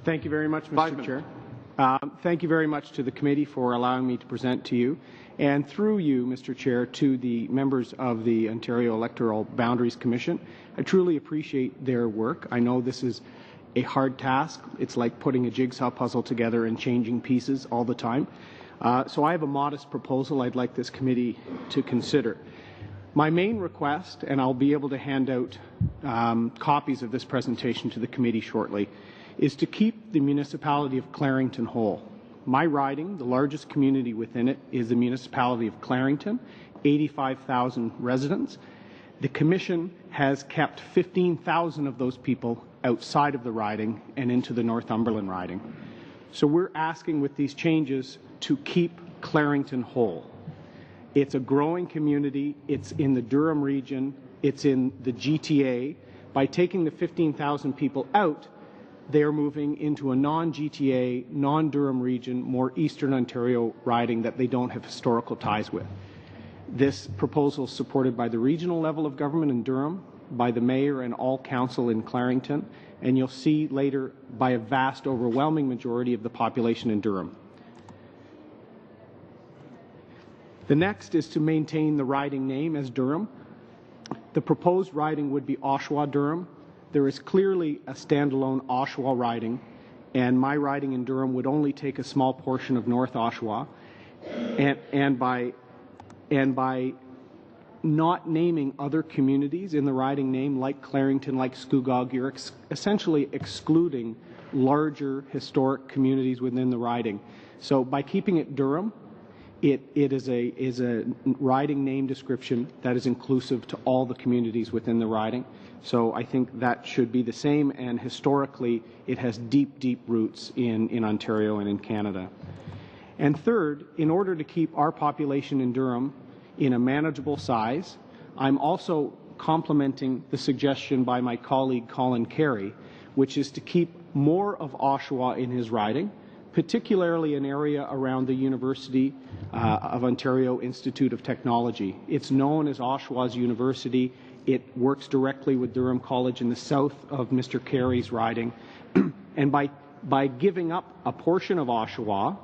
Thank you very much, Mr. 5 minutes. Chair. Thank you very much to the committee for allowing me to present to you, and through you, Mr. Chair, to the members of the Ontario Electoral Boundaries Commission. I truly appreciate their work. I know this is a hard task. It's like putting a jigsaw puzzle together and changing pieces all the time. So I have a modest proposal I'd like this committee to consider. My main request, and I'll be able to hand out copies of this presentation to the committee shortly, is to keep the municipality of Clarington whole. My riding, the largest community within it, is the municipality of Clarington, 85,000 residents. The Commission has kept 15,000 of those people outside of the riding and into the Northumberland riding. So we're asking with these changes to keep Clarington whole. It's a growing community. It's in the Durham region. It's in the GTA. By taking the 15,000 people out, they are moving into a non-GTA, non-Durham region, more Eastern Ontario riding that they don't have historical ties with. This proposal is supported by the regional level of government in Durham, by the Mayor and all council in Clarington, and you'll see later by a vast, overwhelming majority of the population in Durham. The next is to maintain the riding name as Durham. The proposed riding would be Oshawa-Durham. There is clearly a standalone Oshawa riding, and my riding in Durham would only take a small portion of North Oshawa. And by not naming other communities in the riding name, like Clarington, like Scugog, you're essentially excluding larger historic communities within the riding. So by keeping it Durham, it is a riding name description that is inclusive to all the communities within the riding. So I think that should be the same, and historically it has deep, deep roots in Ontario and in Canada. And third, in order to keep our population in Durham in a manageable size, I'm also complementing the suggestion by my colleague Colin Carey, which is to keep more of Oshawa in his riding, particularly an area around the University of Ontario Institute of Technology. It's known as Oshawa's University. It works directly with Durham College in the south of Mr. Carey's riding. And by giving up a portion of Oshawa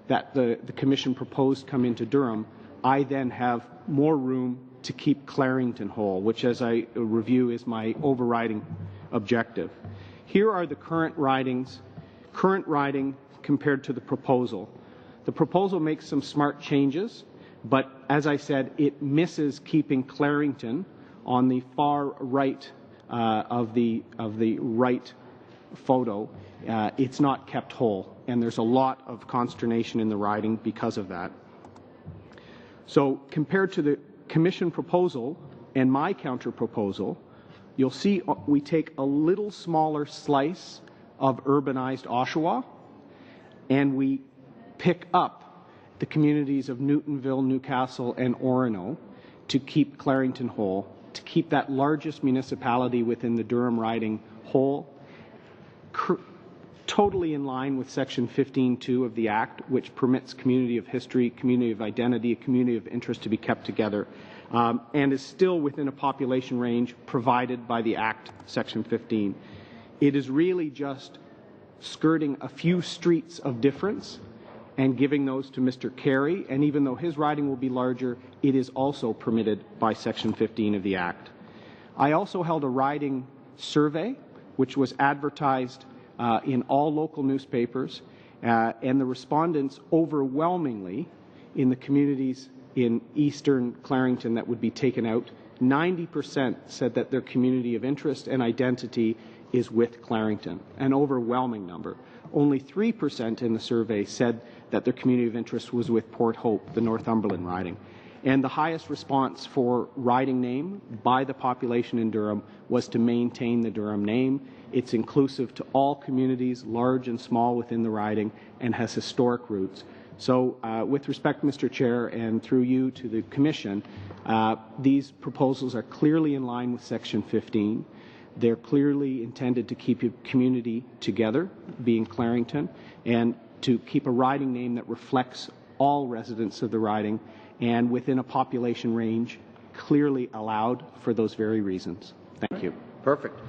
that the Commission proposed come into Durham, I then have more room to keep Clarington whole, which, as I review, is my overriding objective. Here are the current riding compared to the proposal. The proposal makes some smart changes, but as I said, it misses keeping Clarington on the far right of the right photo. It's not kept whole, and there's a lot of consternation in the riding because of that. So compared to the Commission proposal and my counter proposal, you'll see we take a little smaller slice of urbanized Oshawa, and we pick up the communities of Newtonville, Newcastle, and Orono to keep Clarington whole, to keep that largest municipality within the Durham riding whole, totally in line with Section 15(2) of the Act, which permits community of history, community of identity, a community of interest to be kept together, and is still within a population range provided by the Act, Section 15. It is really just skirting a few streets of difference and giving those to Mr. Carey, and even though his riding will be larger, it is also permitted by Section 15 of the Act. I also held a riding survey, which was advertised in all local newspapers, and the respondents overwhelmingly in the communities in eastern Clarington that would be taken out, 90% said that their community of interest and identity is with Clarington, an overwhelming number. Only 3% in the survey said that their community of interest was with Port Hope, the Northumberland riding. And the highest response for riding name by the population in Durham was to maintain the Durham name. It's inclusive to all communities, large and small, within the riding, and has historic roots. So with respect, Mr. Chair, and through you to the Commission, these proposals are clearly in line with Section 15. They're clearly intended to keep a community together, being Clarington, and to keep a riding name that reflects all residents of the riding and within a population range clearly allowed for those very reasons. Thank you. Perfect.